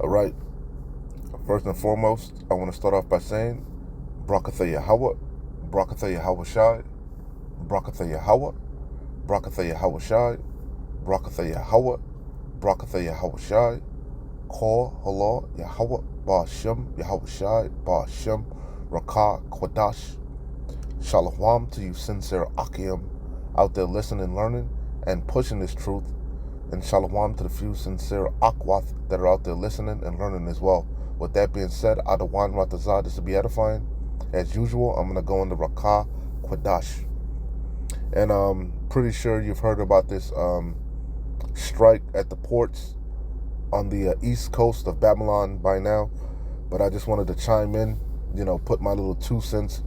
All right. First and foremost, I want to start off by saying, Brakatha Yahweh, Brakatha Yahweh Shai, Brakatha Yahweh, Brakatha Yahweh Shai, Brakatha Yahweh, Brakatha Yahweh Shai, Kor Halal Yahweh, Ba'ashem Yahweh Shai, Ba'ashem Rakah Kwadash. Shalom to you sincere Akim out there listening and learning and pushing this truth. And shalom to the few sincere Akwath that are out there listening and learning as well. With that being said, Adawan Ratazah, this will be edifying. As usual, I'm going to go into Rakah Kwadash. And I'm pretty sure you've heard about this strike at the ports on the east coast of Babylon by now. But I just wanted to chime in, put my little 2 cents,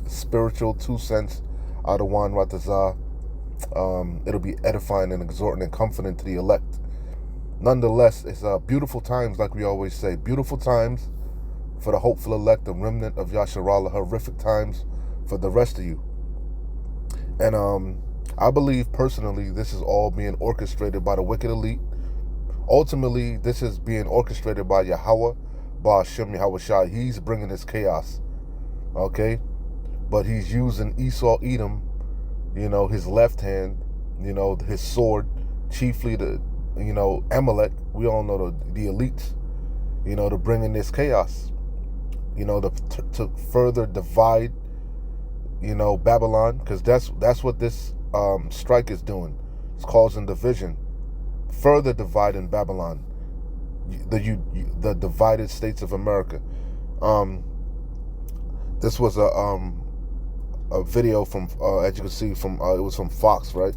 spiritual 2 cents, Adawan Ratazah. It'll be edifying and exhorting and comforting to the elect. Nonetheless, it's beautiful times, like we always say. Beautiful times for the hopeful elect, the remnant of Yasharallah. Horrific times for the rest of you. And I believe personally this is all being orchestrated by the wicked elite. Ultimately, this is being orchestrated by Yahweh, Ba'ashem Yahweh Shai. He's bringing this chaos, okay? But he's using Esau Edom, his left hand, his sword, chiefly the, Amalek. We all know the elites, to bring in this chaos, to further divide, Babylon, because that's what this strike is doing. It's causing division, further dividing Babylon, the divided states of America. This was a video from, as you can see, from it was from Fox, right?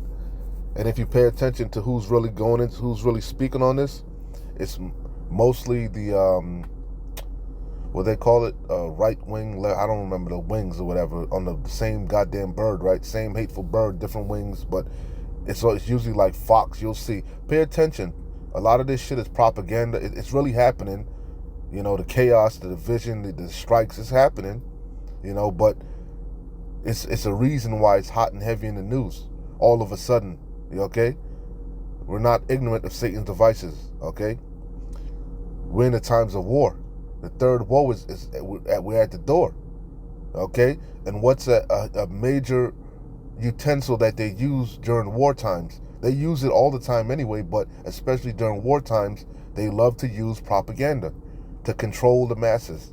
And if you pay attention to who's really who's really speaking on this, it's mostly the what they call it, right wing. I don't remember the wings or whatever on the same goddamn bird, right? Same hateful bird, different wings, but it's usually like Fox. You'll see. Pay attention. A lot of this shit is propaganda. It's really happening. The chaos, the division, the strikes is happening. But it's a reason why it's hot and heavy in the news all of a sudden. Okay? We're not ignorant of Satan's devices. Okay? We're in the times of war. The third woe is we're at the door. Okay? And what's a major utensil that they use during war times? They use it all the time anyway, but especially during war times, they love to use propaganda to control the masses.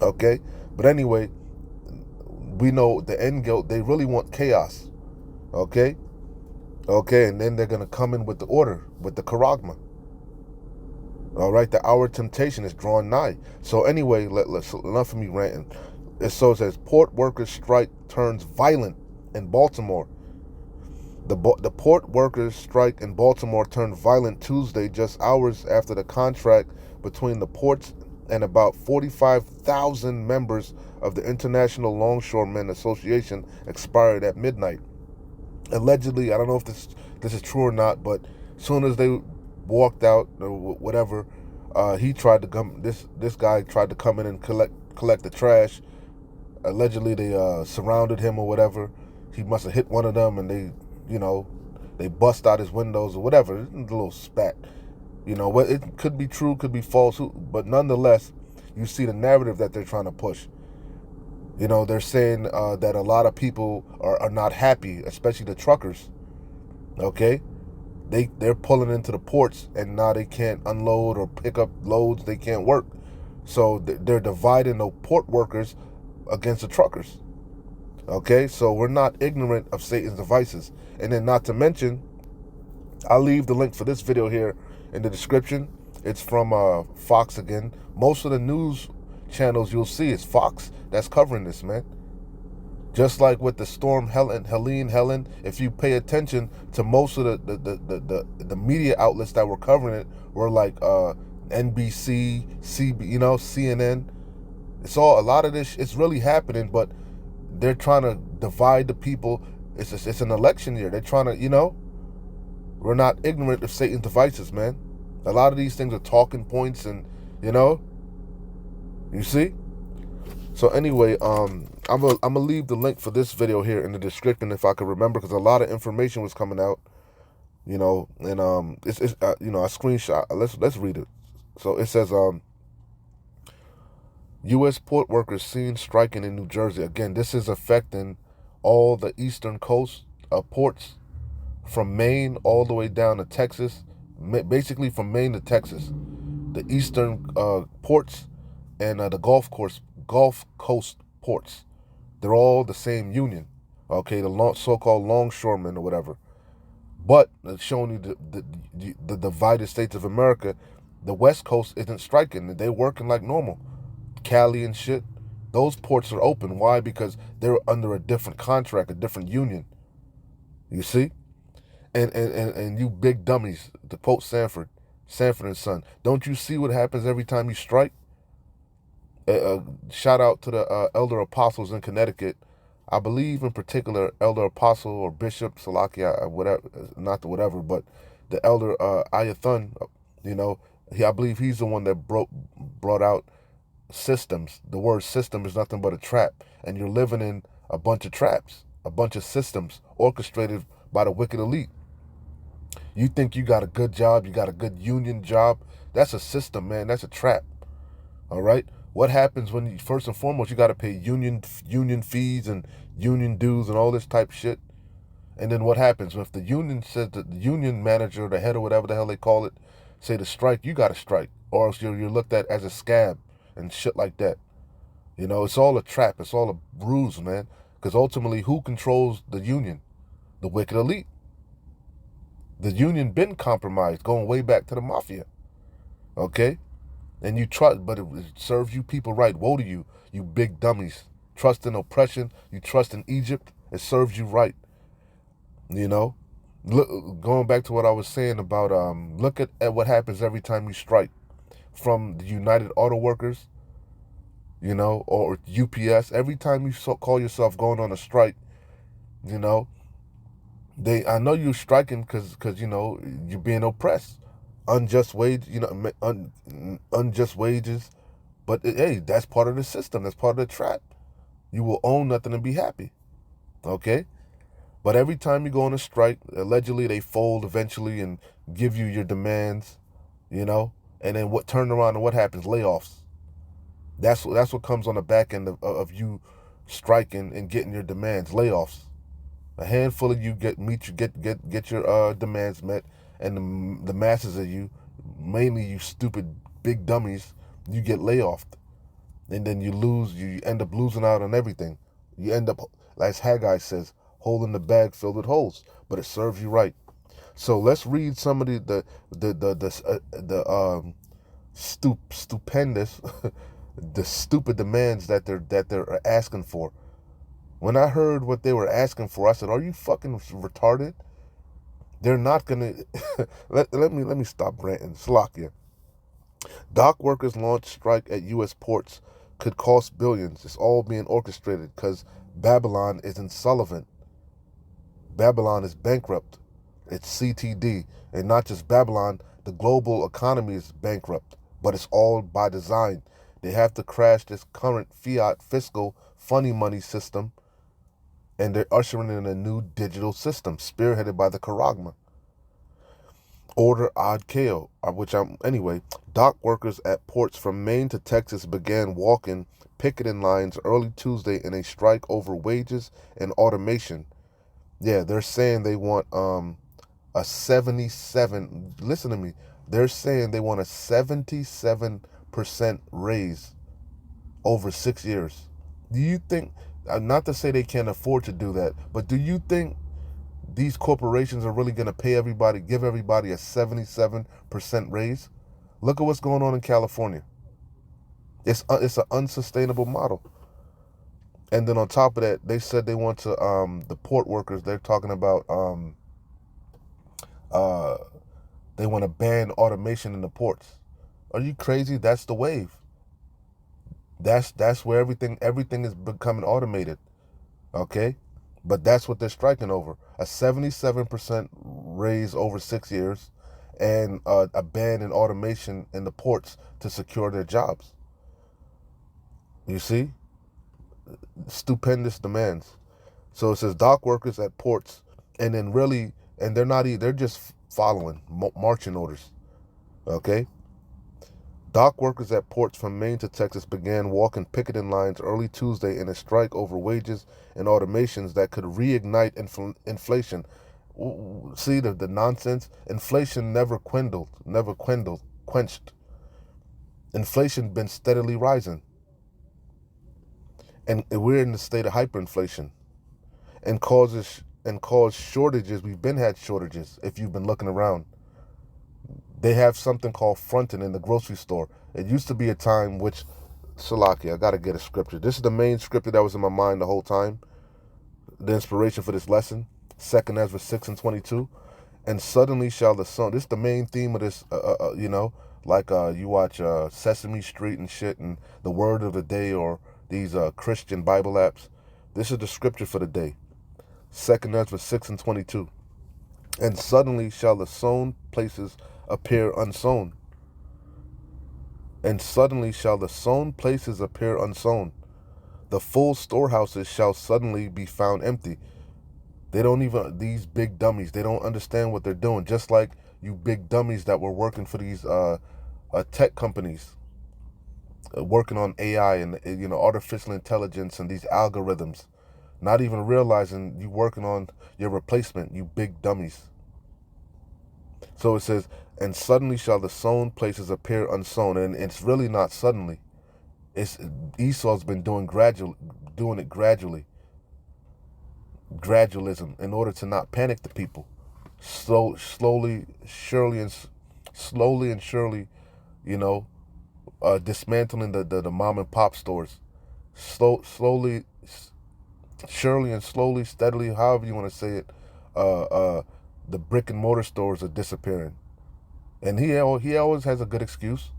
Okay? But anyway, we know the end goal, they really want chaos. Okay? Okay, and then they're going to come in with the order, with the charagma. All right, the hour of temptation is drawing nigh. So anyway, enough of me ranting. It says, port workers strike turns violent in Baltimore. The port workers strike in Baltimore turned violent Tuesday, just hours after the contract between the ports and about 45,000 members of the International Longshoremen Association expired at midnight. Allegedly, I don't know if this is true or not, but as soon as they walked out or whatever, he tried to come. This guy tried to come in and collect the trash. Allegedly, they surrounded him or whatever. He must have hit one of them, and they bust out his windows or whatever. A little spat. It could be true, could be false, but nonetheless, you see the narrative that they're trying to push. They're saying that a lot of people are not happy, especially the truckers. Okay? They're pulling into the ports, and now they can't unload or pick up loads. They can't work. So they're dividing the port workers against the truckers. Okay? So we're not ignorant of Satan's devices. And then not to mention, I'll leave the link for this video here in the description. It's from Fox again. Most of the news channels you'll see is Fox that's covering this, man. Just like with the storm Helen, if you pay attention to most of the media outlets that were covering it were like NBC, CNN. It's all, a lot of this, it's really happening, but they're trying to divide the people. It's an election year. They're trying to, we're not ignorant of Satan's devices, man. A lot of these things are talking points, and you see. So anyway, I'm gonna leave the link for this video here in the description if I can remember, because a lot of information was coming out. You know, and it's you know, I screenshot. Let's read it. So it says U.S. port workers seen striking in New Jersey. Again, this is affecting all the eastern coast ports from Maine all the way down to Texas, basically from Maine to Texas. The eastern ports and the Gulf Coast ports, they're all the same union. Okay, the so-called longshoremen or whatever. But it's showing you the divided states of America. The West Coast isn't striking; they're working like normal. Cali and shit, those ports are open. Why? Because they're under a different contract, a different union. You see? And you big dummies, to quote Sanford and Son, don't you see what happens every time you strike? Shout out to the elder apostles in Connecticut. I believe in particular Elder Apostle or Bishop Salakia, whatever, not the whatever, but the Elder Ayathun. You know, I believe he's the one that brought out systems. The word system is nothing but a trap, and you're living in a bunch of traps, a bunch of systems orchestrated by the wicked elite. You think you got a good job, you got a good union job. That's a system, man. That's a trap. All right. What happens when you first and foremost you got to pay union fees and union dues and all this type shit? And then what happens if the union says that the union manager, the head or whatever the hell they call it, say to strike, you got to strike, or else you're looked at as a scab and shit like that. You know, it's all a trap. It's all a ruse, man. Because ultimately, who controls the union? The wicked elite. The union been compromised, going way back to the mafia. Okay? And you trust, but it serves you people right. Woe to you, you big dummies. Trust in oppression. You trust in Egypt. It serves you right. You know? Look, going back to what I was saying about, look at what happens every time you strike. From the United Auto Workers, you know, or UPS. Every time you call yourself going on a strike, you know, I know you're striking because you know you're being oppressed, unjust wage, you know, unjust wages. But hey, that's part of the system. That's part of the trap. You will own nothing and be happy. Okay. But every time you go on a strike, allegedly they fold eventually and give you your demands, you know, and then what turn around and what happens? Layoffs. That's what comes on the back end of you striking and getting your demands. Layoffs. A handful of you get your demands met, and the masses of you, mainly you stupid big dummies, you get layoffed, and then you lose. You end up losing out on everything. You end up, as Haggai says, holding the bag filled with holes. But it serves you right. So let's read some of the stupendous, the stupid demands that they're asking for. When I heard what they were asking for, I said, "Are you fucking retarded? They're not gonna." let me stop ranting. Slovakia. Dock workers launch strike at U.S. ports could cost billions. It's all being orchestrated because Babylon is insolvent. Babylon is bankrupt. It's CTD, and not just Babylon. The global economy is bankrupt, but it's all by design. They have to crash this current fiat fiscal funny money system, and they're ushering in a new digital system spearheaded by the Charagma. Order Ad Kao, anyway. Dock workers at ports from Maine to Texas began walking picketing lines early Tuesday in a strike over wages and automation. Yeah, they're saying they want a 77, listen to me, they're saying they want a 77% raise over 6 years. Do you think, not to say they can't afford to do that, but do you think these corporations are really going to give everybody a 77% raise? Look at what's going on in California. It's an unsustainable model. And then on top of that, they said they want to the port workers. They're talking about uh, they want to ban automation in the ports. Are you crazy? That's the wave. That's where everything is becoming automated. Okay, but that's what they're striking over: a 77% raise over 6 years, and a ban in automation in the ports to secure their jobs. You see, stupendous demands. So it says dock workers at ports, and then really, and they're not. They're just following marching orders. Okay. Dock workers at ports from Maine to Texas began walking picketing lines early Tuesday in a strike over wages and automations that could reignite inflation. See the nonsense? Inflation quenched. Inflation been steadily rising. And we're in the state of hyperinflation. And cause shortages. We've been had shortages if you've been looking around. They have something called fronting in the grocery store. It used to be a time which, Salaki, I gotta get a scripture. This is the main scripture that was in my mind the whole time. The inspiration for this lesson, 2 Ezra 6:22. And suddenly shall the sun. This is the main theme of this. Like you watch Sesame Street and shit, and the Word of the Day, or these Christian Bible apps. This is the scripture for the day. 2 Ezra 6:22. And suddenly shall the sown places appear unsown. And suddenly shall the sown places appear unsown. The full storehouses shall suddenly be found empty. They don't even, these big dummies, they don't understand what they're doing. Just like you big dummies that were working for these tech companies, working on AI and artificial intelligence and these algorithms, not even realizing you working on your replacement, you big dummies. So it says, and suddenly shall the sown places appear unsown. And it's really not suddenly. It's Esau's been doing it gradually. Gradualism, in order to not panic the people. Slowly and surely, dismantling the mom and pop stores. Slowly, surely and slowly, steadily, however you want to say it, the brick and mortar stores are disappearing. And he always has a good excuse.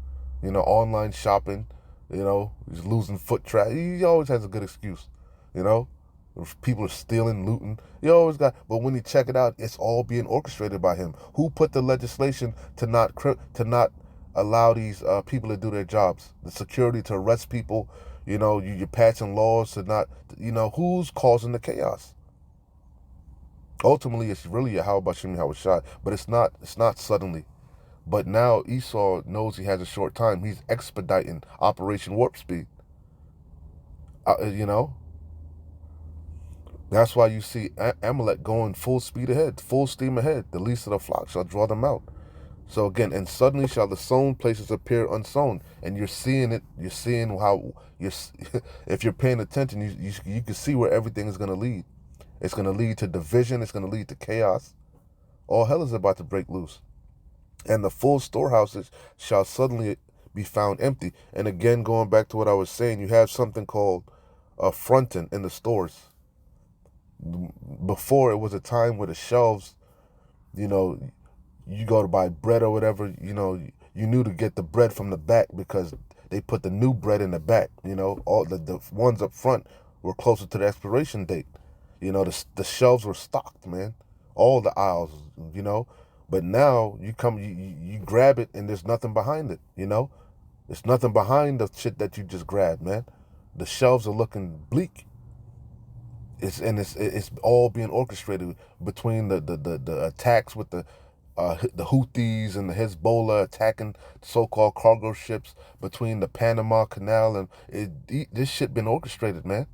Online shopping, he's losing foot traffic. He always has a good excuse. If people are stealing, looting, he always got. But when you check it out, it's all being orchestrated by him. Who put the legislation to not allow these people to do their jobs? The security to arrest people. You're passing laws to not. Who's causing the chaos? Ultimately, it's really Yahweh Bashim Yahushai, but it's not suddenly. But now Esau knows he has a short time. He's expediting Operation Warp Speed. That's why you see Amalek going full speed ahead, full steam ahead. The least of the flock shall draw them out. So again, and suddenly shall the sown places appear unsown. And you're seeing it. You're seeing how if you're paying attention, you can see where everything is going to lead. It's going to lead to division. It's going to lead to chaos. All hell is about to break loose. And the full storehouses shall suddenly be found empty. And again, going back to what I was saying, you have something called fronting in the stores. Before, it was a time where the shelves, you go to buy bread or whatever, you knew to get the bread from the back because they put the new bread in the back. All the ones up front were closer to the expiration date. The shelves were stocked, man. All the aisles, But now you come, you grab it and there's nothing behind it, There's nothing behind the shit that you just grabbed, man. The shelves are looking bleak. It's all being orchestrated between the attacks with the Houthis and the Hezbollah attacking so-called cargo ships, between the Panama Canal, and this shit been orchestrated, man.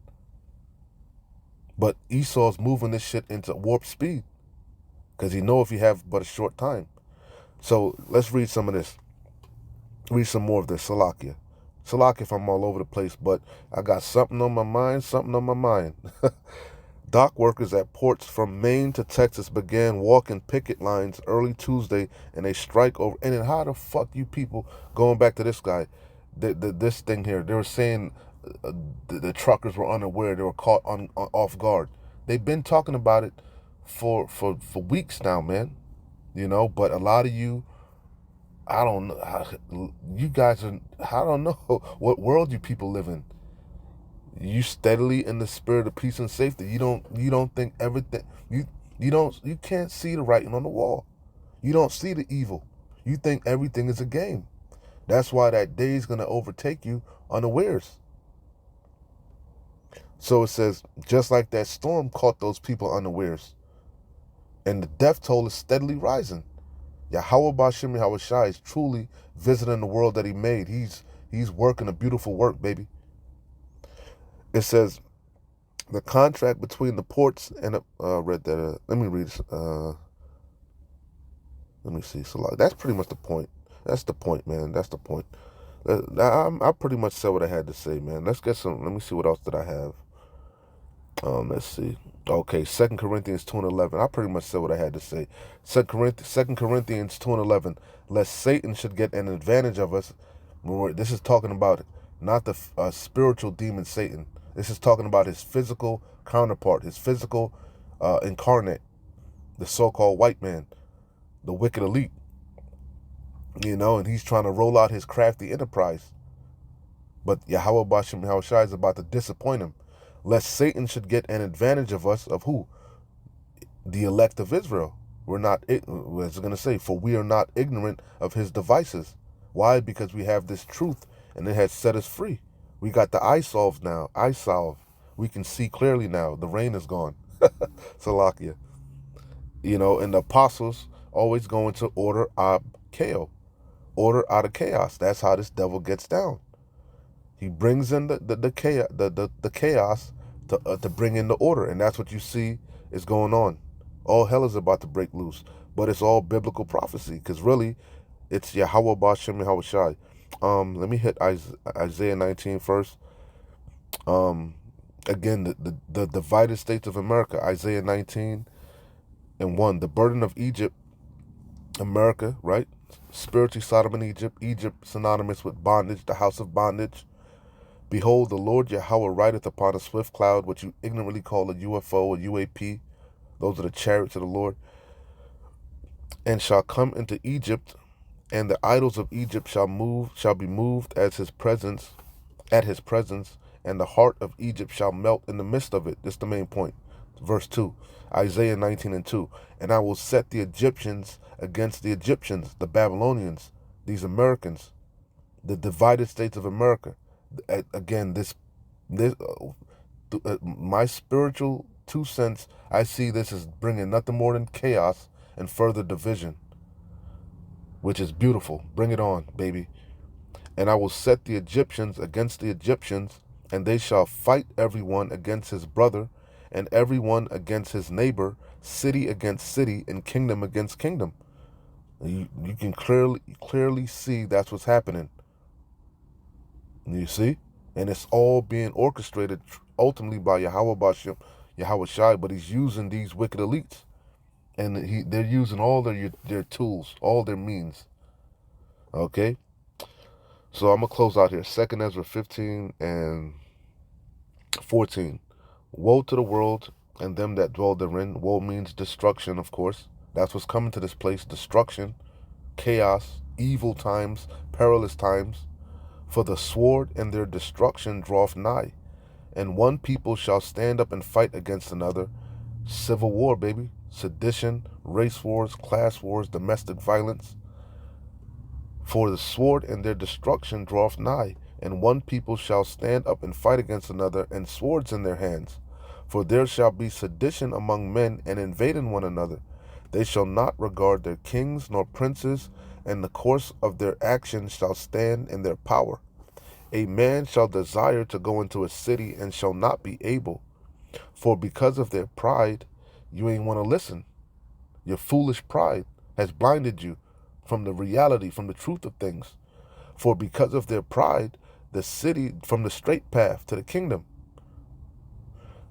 But Esau's moving this shit into warp speed because he know if he have but a short time. So let's read some of this. Read some more of this. Salakia if I'm all over the place, but I got something on my mind. Dock workers at ports from Maine to Texas began walking picket lines early Tuesday in a strike over. And then how the fuck you people, going back to this guy, this thing here, they were saying the truckers were unaware, they were caught off guard. They've been talking about it for weeks now, man. But a lot of you, I don't know, you guys are, I don't know what world you people live in. You steadily in the spirit of peace and safety. You don't think everything, you can't see the writing on the wall. You don't see the evil. You think everything is a game. That's why that day is going to overtake you unawares. So it says, just like that storm caught those people unawares. And the death toll is steadily rising. Yahweh Bashim Yahweh Shai is truly visiting the world that he made. He's working a beautiful work, baby. It says the contract between the ports and read that. Let me read. Let me see. So like, that's pretty much the point. That's the point, man. That's the point. I pretty much said what I had to say, man. Let's get some. Let me see what else did I have. Let's see. Okay, 2 Corinthians 2:11. I pretty much said what I had to say. 2 Corinthians 2:11. Lest Satan should get an advantage of us. This is talking about not the spiritual demon Satan. This is talking about his physical counterpart, his physical incarnate, the so-called white man, the wicked elite. And he's trying to roll out his crafty enterprise. But Yahweh Bashim Yahweh Shai is about to disappoint him. Lest Satan should get an advantage of us, of who? The elect of Israel. We're not, as it's going to say, for we are not ignorant of his devices. Why? Because we have this truth, and it has set us free. We got the eye salve now. Eye salve. We can see clearly now. The rain is gone. Salakia. And the apostles always go into order ab chaos. Order out of chaos. That's how this devil gets down. He brings in the chaos to bring in the order, and that's what you see is going on. All hell is about to break loose, but it's all biblical prophecy, because really, it's Yahweh Bashim Yahweh Shai. Let me hit Isaiah 19 first. Again, the divided states of America. Isaiah 19:1. The burden of Egypt, America, right? Spiritually Sodom and Egypt. Egypt synonymous with bondage, the house of bondage. Behold, the Lord Yahweh rideth upon a swift cloud, which you ignorantly call a UFO, a UAP. Those are the chariots of the Lord. And shall come into Egypt, and the idols of Egypt shall be moved at his presence, and the heart of Egypt shall melt in the midst of it. This is the main point. Verse 2, Isaiah 19:2. And I will set the Egyptians against the Egyptians, the Babylonians, these Americans, the divided states of America. Again, my spiritual 2 cents, I see this as bringing nothing more than chaos and further division, which is beautiful. Bring it on, baby. And I will set the Egyptians against the Egyptians, and they shall fight everyone against his brother, and everyone against his neighbor, city against city, and kingdom against kingdom. You can clearly see that's what's happening. You see? And it's all being orchestrated ultimately by Yahweh Bashim Yahweh Shai, but he's using these wicked elites. And they're using all their tools, all their means. Okay? So I'm going to close out here. 2 Ezra 15:14. Woe to the world and them that dwell therein. Woe means destruction, of course. That's what's coming to this place. Destruction, chaos, evil times, perilous times. For the sword and their destruction draweth nigh. And one people shall stand up and fight against another. Civil war, baby. Sedition, race wars, class wars, domestic violence. For the sword and their destruction draweth nigh, and one people shall stand up and fight against another, and swords in their hands. For there shall be sedition among men, and invading one another. They shall not regard their kings nor princes, and the course of their actions shall stand in their power. A man shall desire to go into a city, and shall not be able. For because of their pride, you ain't want to listen. Your foolish pride has blinded you from the reality, from the truth of things. For because of their pride, the city from the straight path to the kingdom.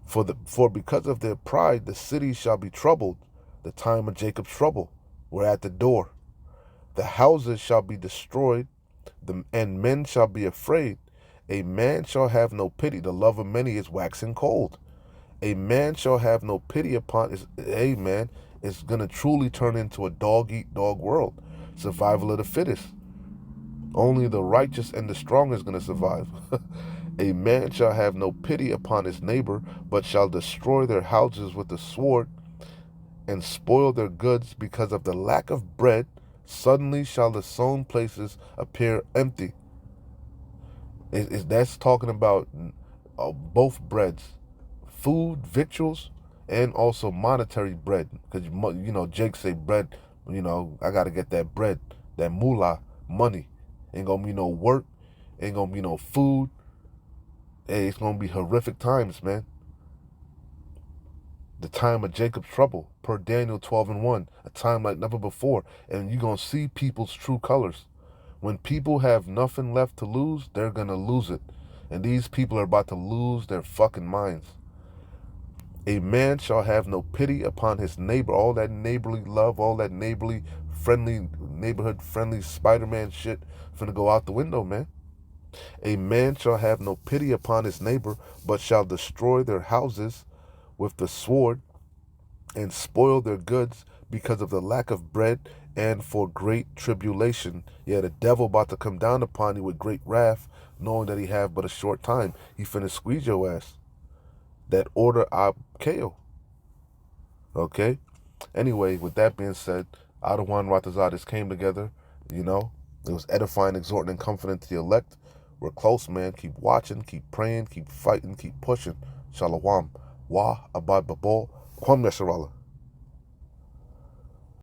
For because of their pride, the city shall be troubled. The time of Jacob's trouble, we're at the door. The houses shall be destroyed, and men shall be afraid. A man shall have no pity. The love of many is waxing cold. A man shall have no pity upon his. Hey, man, it's going to truly turn into a dog-eat-dog world. Survival of the fittest. Only the righteous and the strong is going to survive. A man shall have no pity upon his neighbor, but shall destroy their houses with the sword, and spoil their goods because of the lack of bread. Suddenly shall the sown places appear empty. That's talking about both breads, food, victuals, and also monetary bread. Because Jake say bread You know, I got to get that bread, that moolah, money. Ain't gonna be no work, ain't gonna be no food. Hey, it's gonna be horrific times, man. The time of Jacob's trouble, per Daniel 12:1, a time like never before. And you're gonna see people's true colors. When people have nothing left to lose, they're gonna lose it. And these people are about to lose their fucking minds. A man shall have no pity upon his neighbor. All that neighborly love, all that neighborly friendly, neighborhood friendly Spider-Man shit finna go out the window, man. A man shall have no pity upon his neighbor, but shall destroy their houses with the sword and spoil their goods because of the lack of bread and for great tribulation. Yeah, the devil about to come down upon you with great wrath, knowing that he have but a short time. He finna squeeze your ass. That order ab KO. Okay? Anyway, with that being said, Adawan Ratazadis came together, you know. It was edifying, exhorting, and comforting to the elect. We're close, man. Keep watching, keep praying, keep fighting, keep pushing. Shalom. Wa abad babol. Kwam Yasharallah.